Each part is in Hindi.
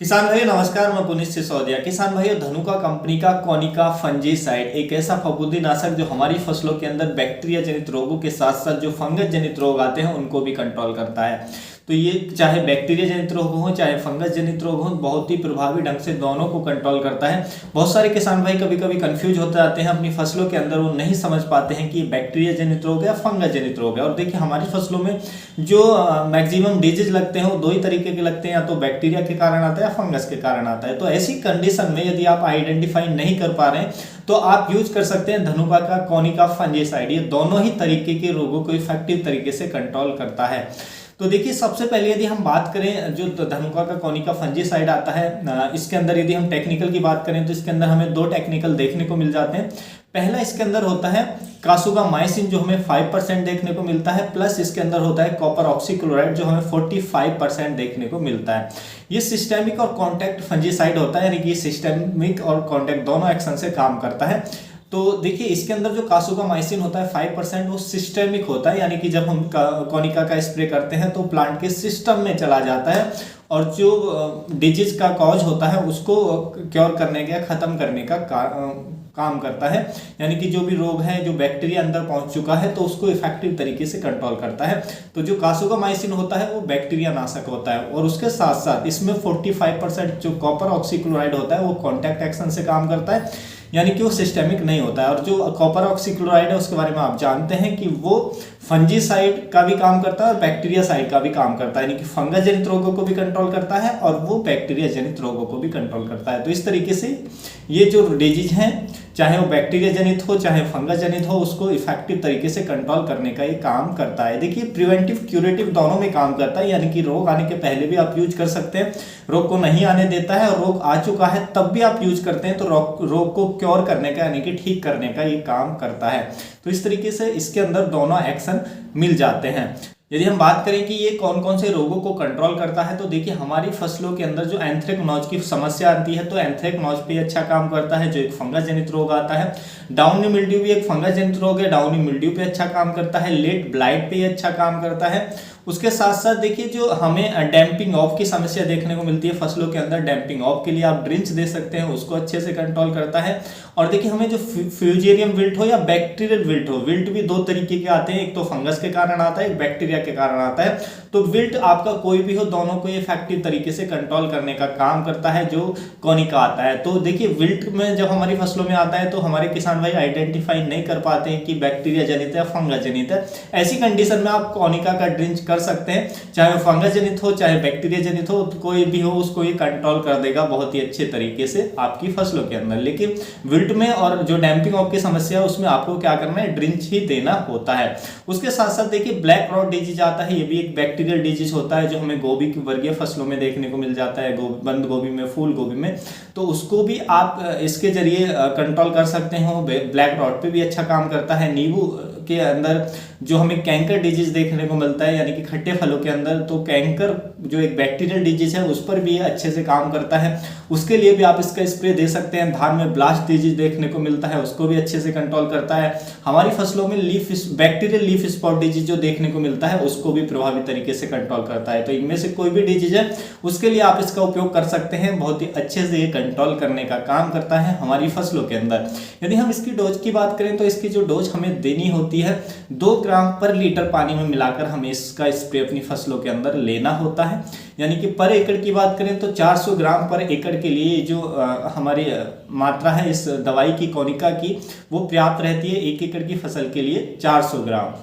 किसान भाइयों नमस्कार, मैं पुनीत सिसोदिया। किसान भाइयों, धनुका कंपनी का कोनिका फंजीसाइड एक ऐसा फफूंदीनाशक जो हमारी फसलों के अंदर बैक्टीरिया जनित रोगों के साथ साथ जो फंगस जनित रोग आते हैं उनको भी कंट्रोल करता है। तो ये चाहे बैक्टीरिया जनित रोग हो चाहे फंगस जनित रोग हो, बहुत ही प्रभावी ढंग से दोनों को कंट्रोल करता है। बहुत सारे किसान भाई कभी कभी कंफ्यूज होते जाते हैं अपनी फसलों के अंदर, वो नहीं समझ पाते हैं कि बैक्टीरिया जनित रोग है या फंगस जनित रोग है। और देखिए हमारी फसलों में जो मैक्सिमम डिजीज लगते हैं वो दो ही तरीके के लगते हैं, या तो बैक्टीरिया के कारण आता है या फंगस के कारण आता है। तो ऐसी कंडीशन में यदि आप आइडेंटिफाई नहीं कर पा रहे हैं तो आप यूज कर सकते हैं धनुका का कोनिका फंजीसाइड। ये दोनों ही तरीके के रोगों को इफेक्टिव तरीके से कंट्रोल करता है। तो देखिए सबसे पहले यदि हम बात करें जो धनुका का कोनिका फंजीसाइड आता है, इसके अंदर यदि हम टेक्निकल की बात करें तो इसके अंदर हमें दो टेक्निकल देखने को मिल जाते हैं। पहला इसके अंदर होता है कासुगामाइसिन जो हमें 5% देखने को मिलता है, प्लस इसके अंदर होता है कॉपर ऑक्सीक्लोराइड जो हमें 45% देखने को मिलता है। ये सिस्टेमिक और कॉन्टैक्ट फंजीसाइड होता है, यानी कि सिस्टेमिक और कॉन्टैक्ट दोनों एक्शन से काम करता है। तो देखिए इसके अंदर जो कासुगामाइसिन होता है 5% वो सिस्टेमिक होता है, यानी कि जब हम कोनिका का स्प्रे करते हैं तो प्लांट के सिस्टम में चला जाता है और जो डिजीज का कॉज होता है उसको क्योर करने का, खत्म करने का काम करता है। यानी कि जो भी रोग है, जो बैक्टीरिया अंदर पहुंच चुका है तो उसको इफेक्टिव तरीके से कंट्रोल करता है। तो जो कासुगामाइसिन होता है वो बैक्टीरिया नाशक होता है, और उसके साथ साथ इसमें 45% जो कॉपर ऑक्सीक्लोराइड होता है वो कॉन्टैक्ट एक्शन से काम करता है, यानी कि वो सिस्टेमिक नहीं होता है। और जो कॉपर ऑक्सीक्लोराइड है उसके बारे में आप जानते हैं कि वो फंजीसाइड का भी काम करता है और बैक्टीरिया साइड का भी काम करता है, यानी कि फंगस जनित रोगों को भी कंट्रोल करता है और वो बैक्टीरिया जनित रोगों को भी कंट्रोल करता है। तो इस तरीके से ये जो डिजीज हैं, चाहे वो बैक्टीरिया जनित हो चाहे फंगस जनित हो, उसको इफेक्टिव तरीके से कंट्रोल करने का ये काम करता है। देखिए प्रिवेंटिव क्यूरेटिव दोनों में काम करता है, यानी कि रोग आने के पहले भी आप यूज कर सकते हैं, रोग को नहीं आने देता है, और रोग आ चुका है तब भी आप यूज करते हैं तो रोग को क्योर करने का, यानी कि ठीक करने का ये काम करता है। तो इस तरीके से इसके अंदर दोनों एक्शन मिल जाते हैं। यदि हम बात करें कि ये कौन कौन से रोगों को कंट्रोल करता है, तो देखिए हमारी फसलों के अंदर जो एंथ्रेक्नोज की समस्या आती है तो एंथ्रेक्नोज पे अच्छा काम करता है, जो एक फंगस जनित रोग आता है। डाउनी मिल्ड्यू भी एक फंगस जनित रोग है, डाउनी मिल्ड्यू पे अच्छा काम करता है। लेट ब्लाइट पे अच्छा काम करता है। उसके साथ साथ देखिए जो हमें डैम्पिंग ऑफ की समस्या देखने को मिलती है फसलों के अंदर, डैम्पिंग ऑफ के लिए आप ड्रिंच दे सकते हैं, उसको अच्छे से कंट्रोल करता है। और देखिए हमें जो फ्यूजेरियम विल्ट हो या बैक्टीरियल विल्ट हो, विल्ट भी दो तरीके के आते हैं, एक तो फंगस के कारण आता है, एक बैक्टीरिया के कारण आता है। तो विल्ट आपका कोई भी हो, दोनों को इफेक्टिव तरीके से कंट्रोल करने का काम करता है जो कोनिका आता है। तो देखिए विल्ट में जब हमारी फसलों में आता है तो हमारे किसान भाई आइडेंटिफाई नहीं कर पाते हैं कि बैक्टीरिया जनित है फंगस जनित है। ऐसी कंडीशन में आप कोनिका का ड्रिंच कर सकते हैं, चाहे फंगस जनित हो चाहे बैक्टीरिया जनित हो, कोई भी हो उसको ये कंट्रोल कर देगा बहुत ही अच्छे तरीके से आपकी फसलों के अंदर। लेकिन विल्ट में और जो डैम्पिंग ऑफ की समस्या है उसमें आपको क्या करना है, ड्रिंच ही देना होता है। उसके साथ साथ देखिए ब्लैक रॉट डिजीज आता है, ये भी एक बैक्टीरियल डिजीज होता है जो हमें गोभी की वर्गीय फसलों में देखने को मिल जाता है, बंद गोभी में, फूल गोभी में। तो उसको भी आप इसके जरिए कंट्रोल कर सकते हो। ब्लैक रॉट पे भी अच्छा काम करता है। नींबू के अंदर जो हमें कैंकर डिजीज देखने को मिलता है, यानी कि खट्टे फलों के अंदर, तो कैंकर जो एक बैक्टीरियल डिजीज है उस पर भी अच्छे से काम करता है, उसके लिए भी आप इसका स्प्रे दे सकते हैं। धान में ब्लास्ट डिजीज देखने को मिलता है, उसको भी अच्छे से कंट्रोल करता है। हमारी फसलों में बैक्टीरियल लीफ स्पॉट डिजीज जो देखने को मिलता है उसको भी प्रभावी तरीके से कंट्रोल करता है। तो इनमें से कोई भी डिजीज है उसके लिए आप इसका उपयोग कर सकते हैं, बहुत ही अच्छे से ये कंट्रोल करने का काम करता है हमारी फसलों के अंदर। यदि हम इसकी डोज की बात करें तो इसकी जो डोज हमें देनी होती है 2 ग्राम पर लीटर पानी में मिलाकर हमें इसका स्प्रे अपनी फसलों के अंदर लेना होता है। यानी कि पर एकड़ की बात करें तो 400 ग्राम पर एकड़ के लिए जो हमारी मात्रा है इस दवाई की कोनिका की वो पर्याप्त रहती है 1 एकड़ की फसल के लिए 400 ग्राम।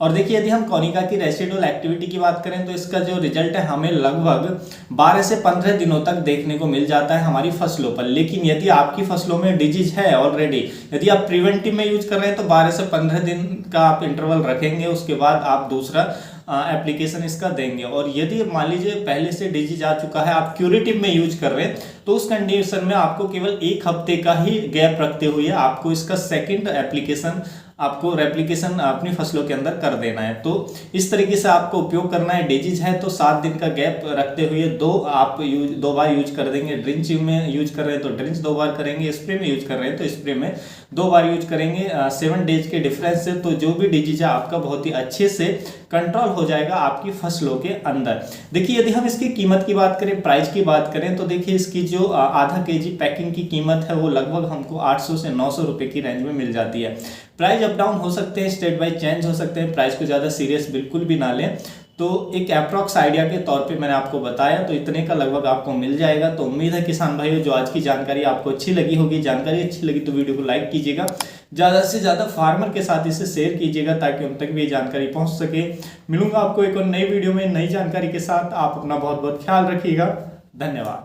और देखिए यदि हम कोनिका की रेसिडुअल एक्टिविटी की बात करें तो इसका जो रिजल्ट है हमें लगभग 12 से 15 दिनों तक देखने को मिल जाता है हमारी फसलों पर। लेकिन यदि आपकी फसलों में डिजीज है ऑलरेडी, यदि आप प्रिवेंटिव में यूज कर रहे हैं तो 12 से 15 दिन का आप इंटरवल रखेंगे, उसके बाद आप दूसरा एप्लीकेशन इसका देंगे। और यदि मान लीजिए पहले से डिजीज आ चुका है, आप क्यूरेटिव में यूज कर रहे हैं, तो उस कंडीशन में आपको केवल 1 हफ्ते का ही गैप रखते हुए आपको इसका सेकंड एप्लीकेशन आपको रेप्लिकेशन अपनी फसलों के अंदर कर देना है। तो इस तरीके से आपको उपयोग करना है। डिजीज है तो 7 दिन का गैप रखते हुए दो बार यूज कर देंगे। ड्रिंच में यूज कर रहे हैं तो ड्रिंच 2 बार करेंगे, स्प्रे में यूज कर रहे हैं तो स्प्रे में 2 बार यूज करेंगे। 7 डेज के डिफरेंस से तो जो भी डिजीज है आपका बहुत ही अच्छे से कंट्रोल हो जाएगा आपकी फसलों के अंदर। देखिए यदि हम इसकी कीमत की बात करें, प्राइस की बात करें, तो देखिए इसकी जो आधा केजी पैकिंग की कीमत है वो लगभग हमको 800 से 900 रुपए की रेंज में मिल जाती है। प्राइस अप डाउन हो सकते हैं, स्टेट वाइज चेंज हो सकते हैं, प्राइस को ज़्यादा सीरियस बिल्कुल भी ना लें। तो एक अप्रॉक्स आइडिया के तौर पे मैंने आपको बताया, तो इतने का लगभग आपको मिल जाएगा। तो उम्मीद है किसान भाइयों जो आज की जानकारी आपको अच्छी लगी होगी। जानकारी अच्छी लगी तो वीडियो को लाइक कीजिएगा, ज़्यादा से ज़्यादा फार्मर के साथ इसे शेयर कीजिएगा ताकि उन तक भी ये जानकारी पहुंच सके। मिलूंगा आपको एक और नई वीडियो में नई जानकारी के साथ। आप अपना बहुत बहुत ख्याल रखिएगा। धन्यवाद।